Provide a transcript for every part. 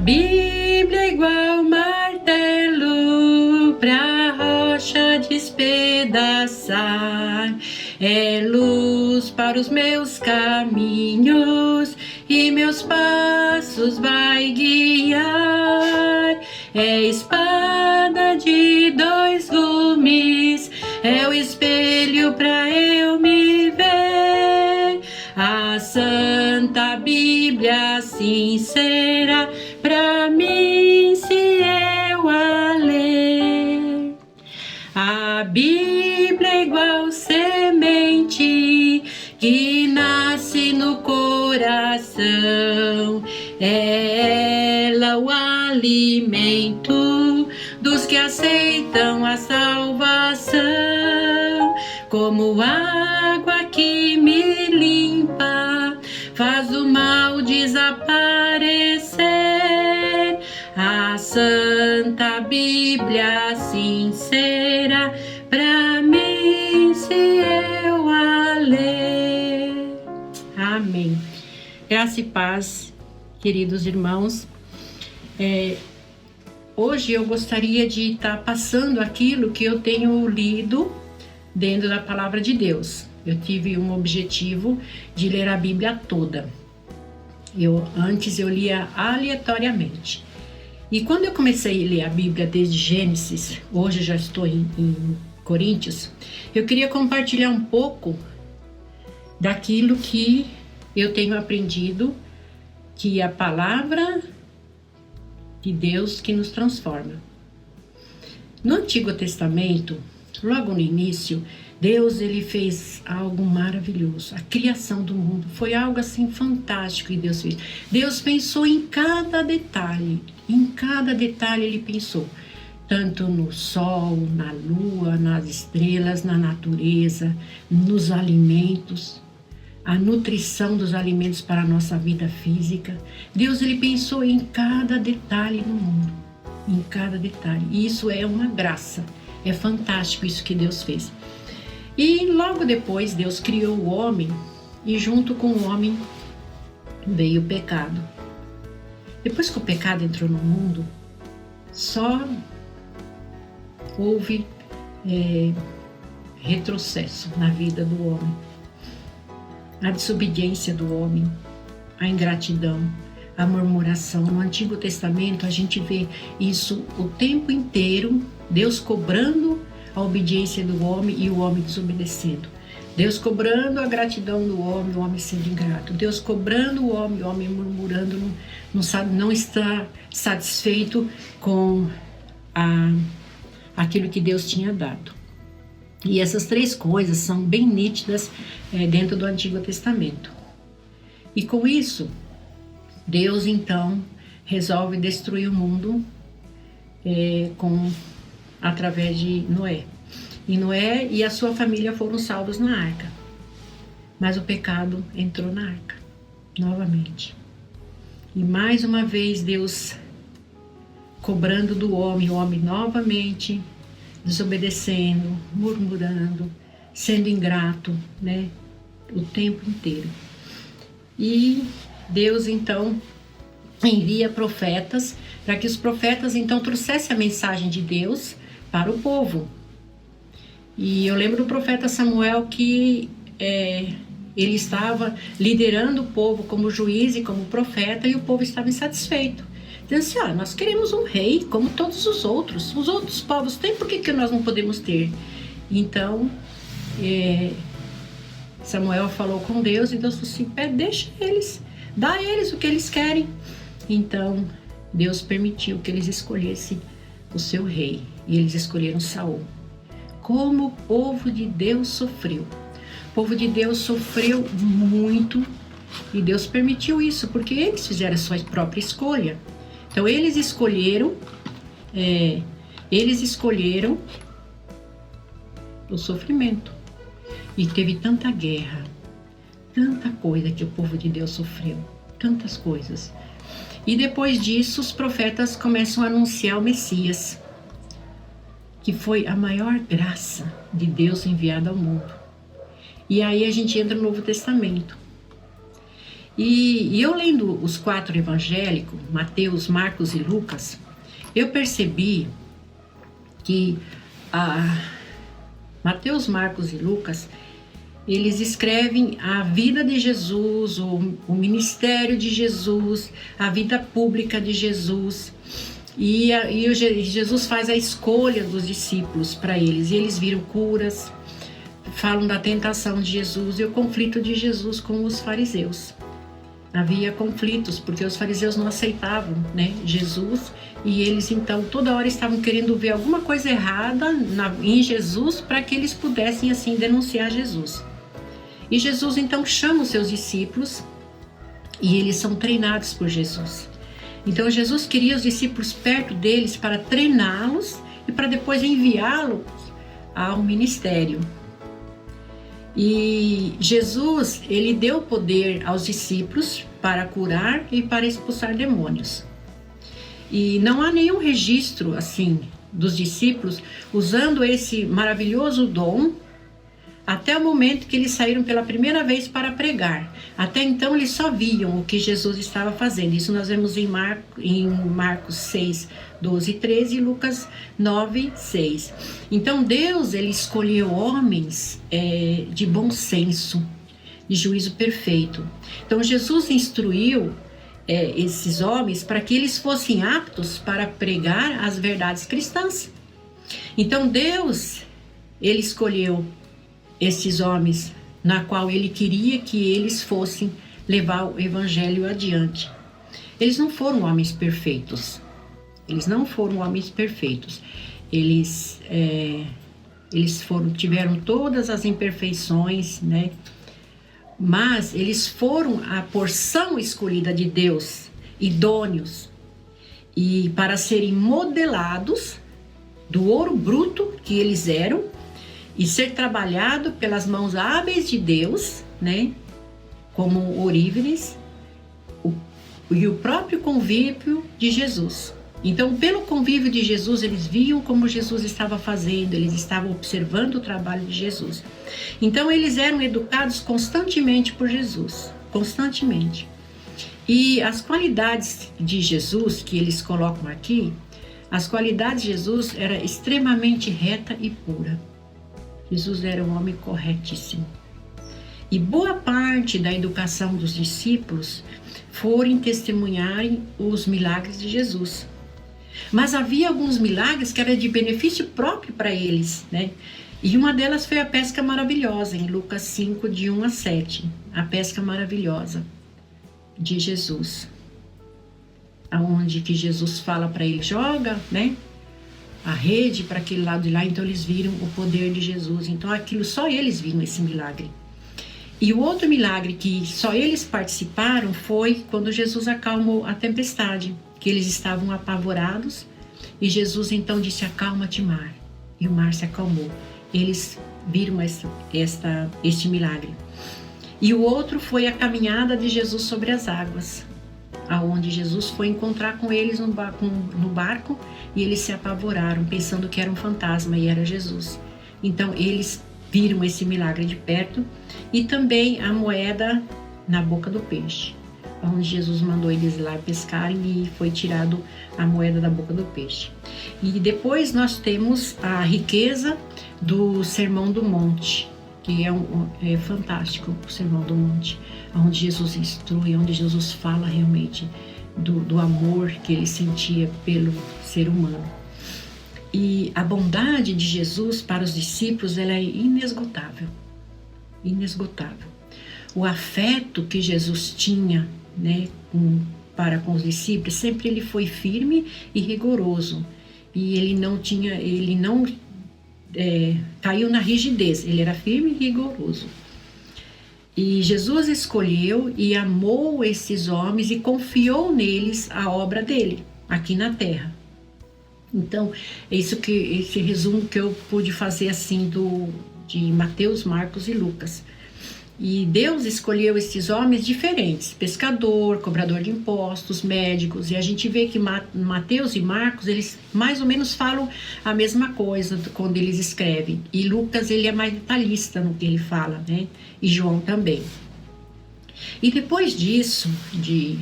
Bíblia é igual martelo pra rocha despedaçar, é luz para os meus caminhos e meus passos vai guiar, é espada de dois gumes, é o espelho pra eu me ver, a Santa Bíblia assim será pra mim se eu a ler. A Bíblia é igual semente que nasce no coração, é ela o alimento dos que aceitam a salvação, como água que me limpa, faz o mal desaparecer, a Santa Bíblia assim será pra mim se eu a ler. Amém. Graça e paz, queridos irmãos. Hoje eu gostaria de estar passando aquilo que eu tenho lido dentro da Palavra de Deus. Eu tive um objetivo de ler a Bíblia toda. Antes eu lia aleatoriamente. E quando eu comecei a ler a Bíblia desde Gênesis, hoje já estou em Coríntios, eu queria compartilhar um pouco daquilo que eu tenho aprendido, que é a Palavra de Deus que nos transforma. No Antigo Testamento, logo no início, Deus ele fez algo maravilhoso. A criação do mundo foi algo assim fantástico que Deus fez. Deus pensou em cada detalhe ele pensou. Tanto no sol, na lua, nas estrelas, na natureza, nos alimentos, a nutrição dos alimentos para a nossa vida física. Deus ele pensou em cada detalhe no mundo, em cada detalhe. E isso é uma graça, é fantástico isso que Deus fez. E logo depois Deus criou o homem e junto com o homem veio o pecado. Depois que o pecado entrou no mundo, só houve retrocesso na vida do homem. A desobediência do homem, a ingratidão, a murmuração. No Antigo Testamento a gente vê isso o tempo inteiro, Deus cobrando a obediência do homem e o homem desobedecendo. Deus cobrando a gratidão do homem, o homem sendo ingrato. Deus cobrando o homem murmurando, não está satisfeito com aquilo que Deus tinha dado. E essas três coisas são bem nítidas dentro do Antigo Testamento. E com isso, Deus então resolve destruir o mundo através de Noé. E Noé e a sua família foram salvos na arca. Mas o pecado entrou na arca, novamente. E mais uma vez Deus cobrando do homem, o homem novamente desobedecendo, murmurando, sendo ingrato, o tempo inteiro. E Deus então envia profetas para que os profetas então trouxessem a mensagem de Deus para o povo. E eu lembro do profeta Samuel que ele estava liderando o povo como juiz e como profeta, e o povo estava insatisfeito. Dizendo assim, nós queremos um rei como todos os outros povos têm, por que nós não podemos ter? Então Samuel falou com Deus e Deus falou assim, deixa eles, dá a eles o que eles querem. Então Deus permitiu que eles escolhessem o seu rei, e eles escolheram Saul. Como o povo de Deus sofreu. O povo de Deus sofreu muito e Deus permitiu isso, porque eles fizeram a sua própria escolha. Então eles escolheram o sofrimento. E teve tanta guerra, tanta coisa que o povo de Deus sofreu, tantas coisas. E depois disso os profetas começam a anunciar o Messias, que foi a maior graça de Deus enviada ao mundo. E aí a gente entra no Novo Testamento. E eu lendo os 4 evangélicos, Mateus, Marcos e Lucas, eu percebi que Mateus, Marcos e Lucas, eles escrevem a vida de Jesus, o ministério de Jesus, a vida pública de Jesus. E Jesus faz a escolha dos discípulos para eles. E eles viram curas, falam da tentação de Jesus e o conflito de Jesus com os fariseus. Havia conflitos, porque os fariseus não aceitavam, né, Jesus, e eles então toda hora estavam querendo ver alguma coisa errada em Jesus para que eles pudessem assim denunciar Jesus. E Jesus então chama os seus discípulos e eles são treinados por Jesus. Então Jesus queria os discípulos perto deles para treiná-los e para depois enviá-los ao ministério. E Jesus, ele deu poder aos discípulos para curar e para expulsar demônios. E não há nenhum registro assim dos discípulos usando esse maravilhoso dom até o momento que eles saíram pela primeira vez para pregar. Até então eles só viam o que Jesus estava fazendo. Isso nós vemos em Marcos 6, 12 e 13 e Lucas 9, 6. Então Deus, ele escolheu homens de bom senso, de juízo perfeito. Então Jesus instruiu esses homens para que eles fossem aptos para pregar as verdades cristãs. Então Deus, ele escolheu esses homens na qual ele queria que eles fossem levar o evangelho adiante. Eles não foram homens perfeitos. Eles não foram homens perfeitos. Eles tiveram todas as imperfeições, né? Mas eles foram a porção escolhida de Deus, idôneos, e para serem modelados do ouro bruto que eles eram, e ser trabalhado pelas mãos hábeis de Deus, né, como orívenes, e o próprio convívio de Jesus. Então, pelo convívio de Jesus, eles viam como Jesus estava fazendo, eles estavam observando o trabalho de Jesus. Então, eles eram educados constantemente por Jesus, constantemente. E as qualidades de Jesus que eles colocam aqui, as qualidades de Jesus era extremamente reta e pura. Jesus era um homem corretíssimo. E boa parte da educação dos discípulos foram testemunharem os milagres de Jesus. Mas havia alguns milagres que eram de benefício próprio para eles, né? E uma delas foi a pesca maravilhosa, em Lucas 5, de 1 a 7. A pesca maravilhosa de Jesus. Onde que Jesus fala para ele, joga, né, a rede para aquele lado de lá. Então eles viram o poder de Jesus. Então aquilo, só eles viram esse milagre. E o outro milagre que só eles participaram foi quando Jesus acalmou a tempestade, que eles estavam apavorados, e Jesus então disse, acalma-te, mar. E o mar se acalmou. Eles viram este milagre. E o outro foi a caminhada de Jesus sobre as águas, aonde Jesus foi encontrar com eles no barco, e eles se apavoraram, pensando que era um fantasma, e era Jesus. Então eles viram esse milagre de perto, e também a moeda na boca do peixe, onde Jesus mandou eles lá pescarem e foi tirado a moeda da boca do peixe. E depois nós temos a riqueza do Sermão do Monte, que é fantástico, o Sermão do Monte, onde Jesus instrui, onde Jesus fala realmente do amor que ele sentia pelo ser humano. E a bondade de Jesus para os discípulos, ela é inesgotável, inesgotável. O afeto que Jesus tinha, né, para com os discípulos, sempre ele foi firme e rigoroso. E ele não caiu na rigidez, ele era firme e rigoroso. E Jesus escolheu e amou esses homens e confiou neles a obra dele, aqui na terra. Então, esse resumo que eu pude fazer assim de Mateus, Marcos e Lucas. E Deus escolheu esses homens diferentes, pescador, cobrador de impostos, médicos, e a gente vê que Mateus e Marcos, eles mais ou menos falam a mesma coisa quando eles escrevem. E Lucas, ele é mais detalhista no que ele fala, né? E João também. E depois disso, de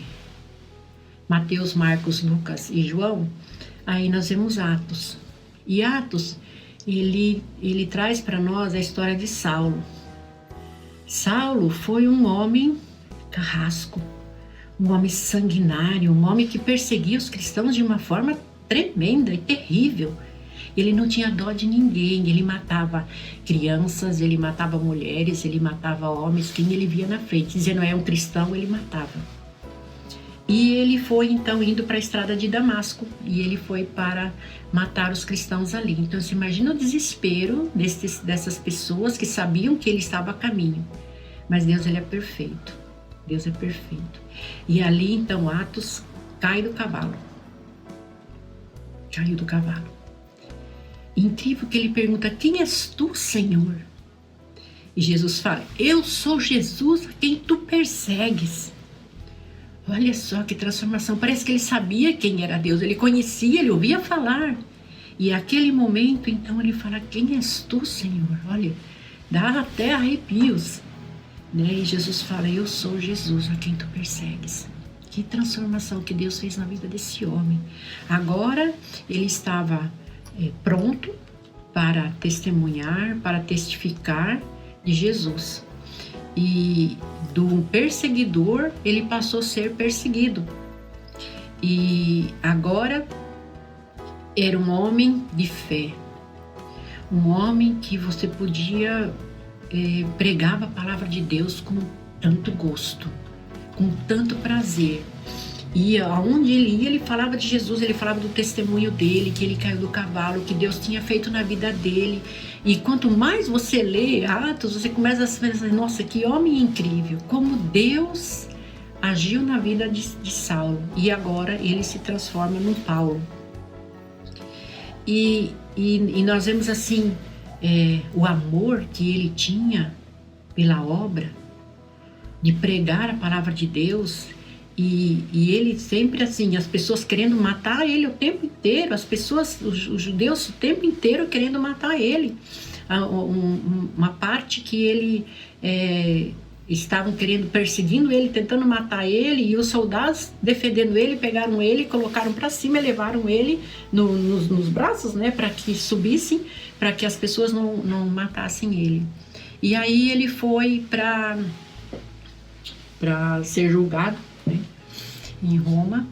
Mateus, Marcos, Lucas e João, aí nós vemos Atos. E Atos, ele traz para nós a história de Saulo. Saulo foi um homem carrasco, um homem sanguinário, um homem que perseguia os cristãos de uma forma tremenda e terrível. Ele não tinha dó de ninguém, ele matava crianças, ele matava mulheres, ele matava homens, quem ele via na frente. Dizendo é um cristão, ele matava. E ele foi então indo para a estrada de Damasco, e ele foi para matar os cristãos ali. Então você imagina o desespero dessas pessoas que sabiam que ele estava a caminho. Mas Deus, ele é perfeito. Deus é perfeito. E ali então Atos cai do cavalo. Caiu do cavalo. Incrível que ele pergunta: quem és tu, Senhor? E Jesus fala: eu sou Jesus a quem tu persegues. Olha só que transformação. Parece que ele sabia quem era Deus. Ele conhecia, ele ouvia falar. E aquele momento, então, ele fala: quem és tu, Senhor? Olha, dá até arrepios. Né? E Jesus fala: eu sou Jesus a quem tu persegues. Que transformação que Deus fez na vida desse homem. Agora ele estava pronto para testemunhar, para testificar de Jesus. E do perseguidor ele passou a ser perseguido. E agora era um homem de fé. Um homem que você podia pregava a palavra de Deus com tanto gosto, com tanto prazer. E aonde ele ia, ele falava de Jesus, ele falava do testemunho dele, que ele caiu do cavalo, que Deus tinha feito na vida dele. E quanto mais você lê Atos, você começa a pensar: nossa, que homem incrível, como Deus agiu na vida de Saulo. E agora ele se transforma num Paulo. E nós vemos assim, o amor que ele tinha pela obra, de pregar a palavra de Deus. E ele sempre assim, as pessoas querendo matar ele o tempo inteiro, as pessoas, os judeus o tempo inteiro querendo matar ele. Uma parte que ele estavam perseguindo ele, tentando matar ele, e os soldados defendendo ele, pegaram ele, colocaram para cima e levaram ele nos braços, né, para que subissem, para que as pessoas não matassem ele. E aí ele foi para ser julgado, né, em Roma,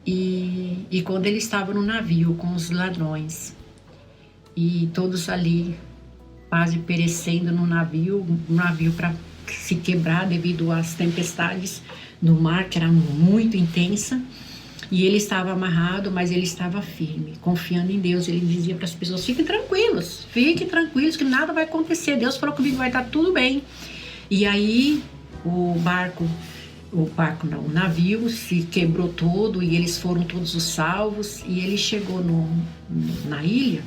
e quando ele estava no navio com os ladrões, e todos ali quase perecendo no navio para se quebrar devido às tempestades no mar, que era muito intensa, e ele estava amarrado, mas ele estava firme, confiando em Deus. Ele dizia para as pessoas: fiquem tranquilos que nada vai acontecer, Deus falou comigo, vai estar tudo bem. E aí o navio se quebrou todo, e eles foram todos os salvos, e ele chegou na ilha.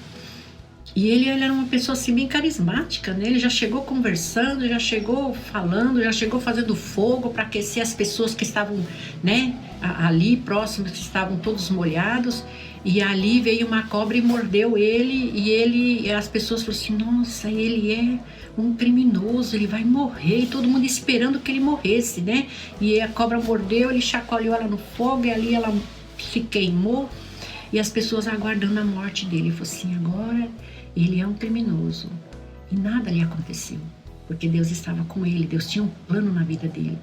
E ele era uma pessoa assim bem carismática, né? Ele já chegou conversando, já chegou falando, já chegou fazendo fogo para aquecer as pessoas que estavam, né, ali próximos, que estavam todos molhados. E ali veio uma cobra e mordeu ele, e as pessoas falaram assim: nossa, ele é um criminoso, ele vai morrer. E todo mundo esperando que ele morresse, né? E a cobra mordeu, ele chacoalhou ela no fogo, e ali ela se queimou. E as pessoas aguardando a morte dele. Ele falou assim: agora ele é um criminoso. E nada lhe aconteceu, porque Deus estava com ele, Deus tinha um plano na vida dele.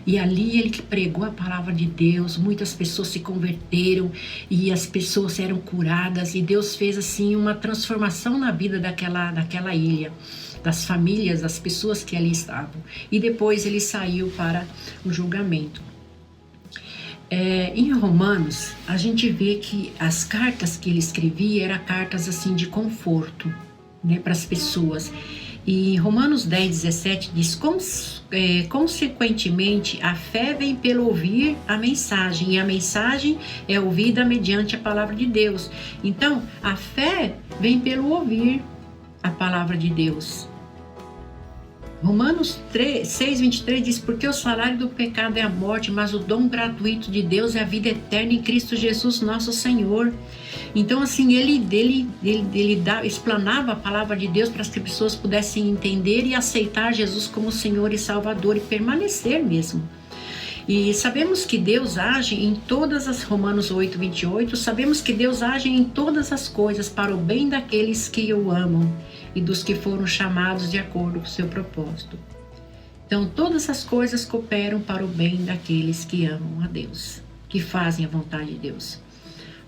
E ali ele que pregou a palavra de Deus, muitas pessoas se converteram, e as pessoas eram curadas, e Deus fez assim uma transformação na vida daquela ilha, das famílias, das pessoas que ali estavam. E depois ele saiu para o julgamento. Em Romanos, a gente vê que as cartas que ele escrevia eram cartas assim de conforto, né, para as pessoas. E em Romanos 10:17 diz: consequentemente, a fé vem pelo ouvir a mensagem, e a mensagem é ouvida mediante a palavra de Deus. Então, a fé vem pelo ouvir a palavra de Deus. Romanos 6:23 diz: porque o salário do pecado é a morte, mas o dom gratuito de Deus é a vida eterna em Cristo Jesus nosso Senhor. Então, assim, ele explanava a palavra de Deus para que as pessoas pudessem entender e aceitar Jesus como Senhor e Salvador e permanecer mesmo. E sabemos que Deus age em todas as, Romanos 8:28, sabemos que Deus age em todas as coisas para o bem daqueles que o amam e dos que foram chamados de acordo com o seu propósito. Então, todas as coisas cooperam para o bem daqueles que amam a Deus, que fazem a vontade de Deus.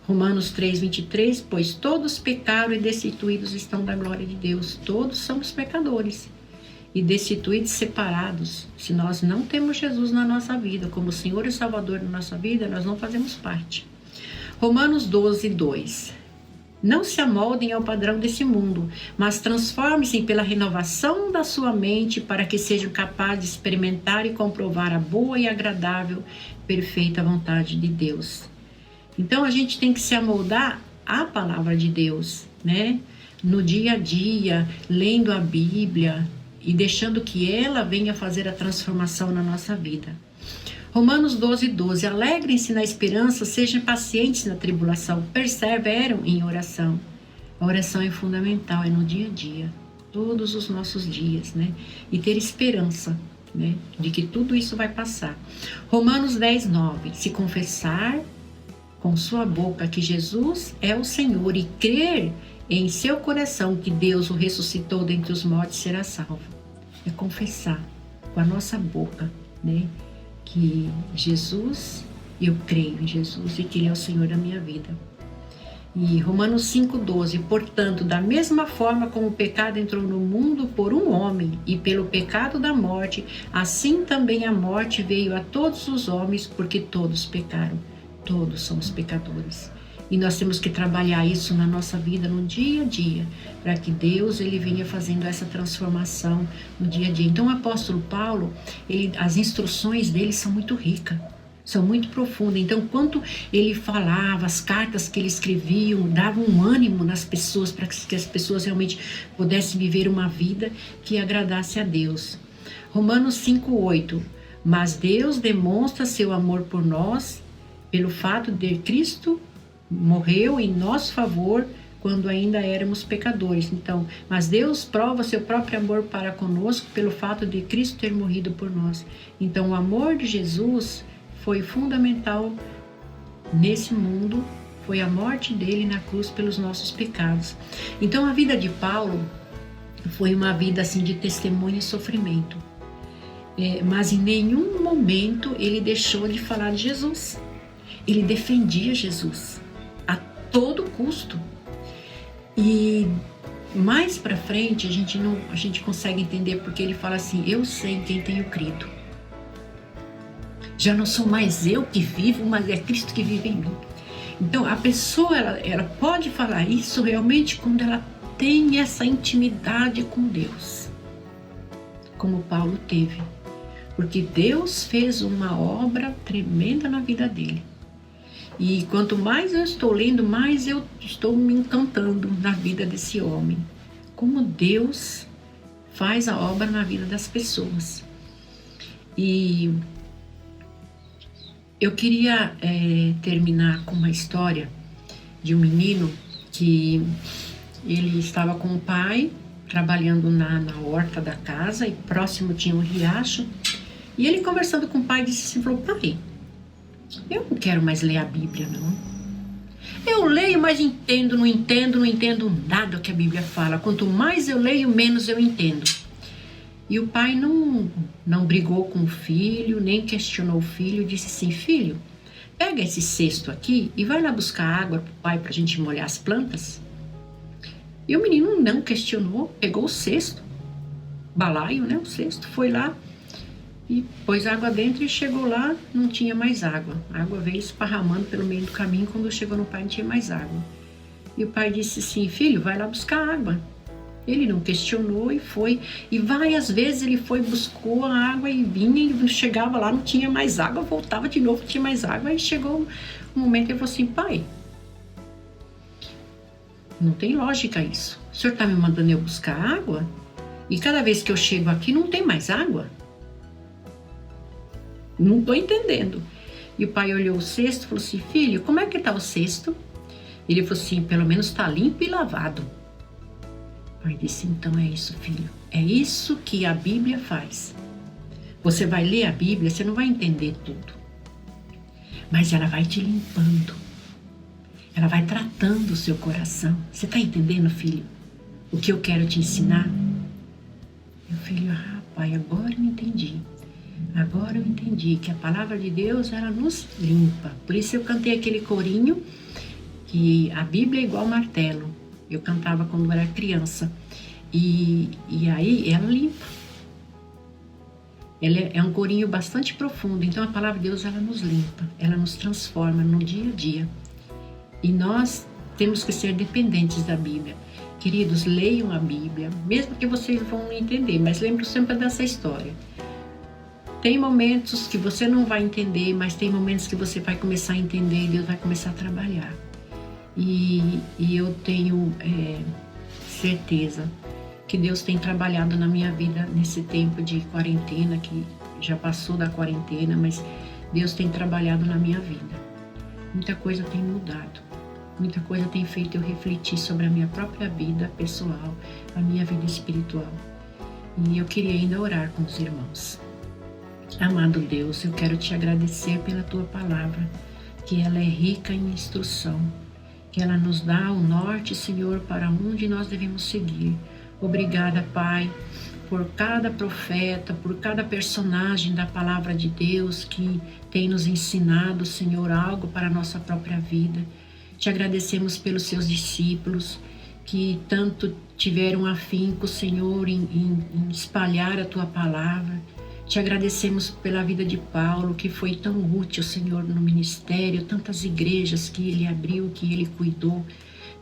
Romanos 3:23, pois todos pecaram e destituídos estão da glória de Deus. Todos somos pecadores e destituídos, separados. Se nós não temos Jesus na nossa vida, como Senhor e Salvador na nossa vida, nós não fazemos parte. Romanos 12:2. Não se amoldem ao padrão desse mundo, mas transformem-se pela renovação da sua mente para que sejam capazes de experimentar e comprovar a boa e agradável, perfeita vontade de Deus. Então a gente tem que se amoldar à palavra de Deus, né? No dia a dia, lendo a Bíblia e deixando que ela venha fazer a transformação na nossa vida. Romanos 12:12. Alegrem-se na esperança, sejam pacientes na tribulação, perseveram em oração. A oração é fundamental, é no dia a dia, todos os nossos dias, né? E ter esperança, né? De que tudo isso vai passar. Romanos 10:9. Se confessar com sua boca que Jesus é o Senhor e crer em seu coração que Deus o ressuscitou dentre os mortos, será salvo. É confessar com a nossa boca, né? Que Jesus, eu creio em Jesus e que Ele é o Senhor da minha vida. E Romanos 5:12, portanto, da mesma forma como o pecado entrou no mundo por um homem e pelo pecado da morte, assim também a morte veio a todos os homens porque todos pecaram. Todos somos pecadores. E nós temos que trabalhar isso na nossa vida, no dia a dia, para que Deus ele venha fazendo essa transformação no dia a dia. Então o apóstolo Paulo, as instruções dele são muito ricas, são muito profundas. Então quanto ele falava, as cartas que ele escrevia, davam um ânimo nas pessoas, para que as pessoas realmente pudessem viver uma vida que agradasse a Deus. Romanos 5:8, mas Deus demonstra seu amor por nós pelo fato de Cristo morreu em nosso favor quando ainda éramos pecadores. Então, mas Deus prova seu próprio amor para conosco pelo fato de Cristo ter morrido por nós. Então, o amor de Jesus foi fundamental nesse mundo, foi a morte dele na cruz pelos nossos pecados. Então, a vida de Paulo foi uma vida assim de testemunho e sofrimento. Mas em nenhum momento ele deixou de falar de Jesus. Ele defendia Jesus a todo custo. E mais para frente a gente consegue entender porque ele fala assim: eu sei em quem tenho crido. Já não sou mais eu que vivo, mas é Cristo que vive em mim. Então a pessoa ela pode falar isso realmente quando ela tem essa intimidade com Deus, como Paulo teve, porque Deus fez uma obra tremenda na vida dele. E quanto mais eu estou lendo, mais eu estou me encantando na vida desse homem. Como Deus faz a obra na vida das pessoas. E eu queria terminar com uma história de um menino que ele estava com o pai trabalhando na horta da casa e próximo tinha um riacho. E ele conversando com o pai disse assim, falou: pai, eu não quero mais ler a Bíblia, não. Eu leio, mas não entendo nada que a Bíblia fala. Quanto mais eu leio, menos eu entendo. E o pai não brigou com o filho, nem questionou o filho, disse assim: filho, pega esse cesto aqui e vai lá buscar água pro pai pra gente molhar as plantas. E o menino não questionou, pegou o cesto, balaio, né, o cesto, foi lá e pôs água dentro e chegou lá, não tinha mais água. A água veio esparramando pelo meio do caminho, quando chegou no pai não tinha mais água. E o pai disse assim: filho, vai lá buscar água. Ele não questionou e foi. E várias vezes ele foi, buscou a água e vinha, e chegava lá, não tinha mais água, voltava de novo, não tinha mais água. Aí chegou um momento que ele falou assim: pai, não tem lógica isso. O senhor está me mandando eu buscar água? E cada vez que eu chego aqui não tem mais água. Não estou entendendo. E o pai olhou o cesto e falou assim: filho, como é que está o cesto? Ele falou assim: pelo menos está limpo e lavado. O pai disse: então é isso, filho. É isso que a Bíblia faz. Você vai ler a Bíblia, você não vai entender tudo. Mas ela vai te limpando. Ela vai tratando o seu coração. Você está entendendo, filho? O que eu quero te ensinar? Meu filho: pai, agora eu entendi. Agora eu entendi que a palavra de Deus, ela nos limpa. Por isso eu cantei aquele corinho, que a Bíblia é igual martelo. Eu cantava quando eu era criança. E aí ela limpa. Ela é um corinho bastante profundo. Então a palavra de Deus, ela nos limpa. Ela nos transforma no dia a dia. E nós temos que ser dependentes da Bíblia. Queridos, leiam a Bíblia. Mesmo que vocês vão entender. Mas lembre sempre dessa história. Tem momentos que você não vai entender, mas tem momentos que você vai começar a entender e Deus vai começar a trabalhar. E eu tenho certeza que Deus tem trabalhado na minha vida nesse tempo de quarentena, que já passou da quarentena, mas Deus tem trabalhado na minha vida. Muita coisa tem mudado, muita coisa tem feito eu refletir sobre a minha própria vida pessoal, a minha vida espiritual. E eu queria ainda orar com os irmãos. Amado Deus, eu quero te agradecer pela tua palavra, que ela é rica em instrução, que ela nos dá o norte, Senhor, para onde nós devemos seguir. Obrigada, Pai, por cada profeta, por cada personagem da palavra de Deus que tem nos ensinado, Senhor, algo para a nossa própria vida. Te agradecemos pelos seus discípulos, que tanto tiveram afinco, Senhor, em espalhar a tua palavra. Te agradecemos pela vida de Paulo, que foi tão útil, Senhor, no ministério, tantas igrejas que ele abriu, que ele cuidou,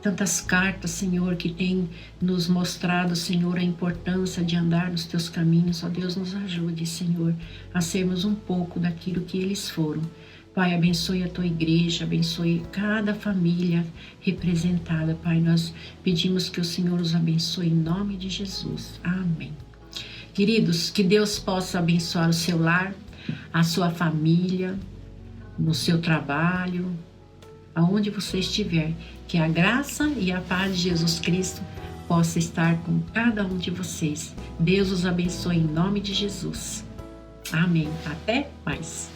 tantas cartas, Senhor, que tem nos mostrado, Senhor, a importância de andar nos teus caminhos. Ó Deus, nos ajude, Senhor, a sermos um pouco daquilo que eles foram. Pai, abençoe a tua igreja, abençoe cada família representada. Pai, nós pedimos que o Senhor os abençoe em nome de Jesus. Amém. Queridos, que Deus possa abençoar o seu lar, a sua família, no seu trabalho, aonde você estiver. Que a graça e a paz de Jesus Cristo possa estar com cada um de vocês. Deus os abençoe em nome de Jesus. Amém. Até mais.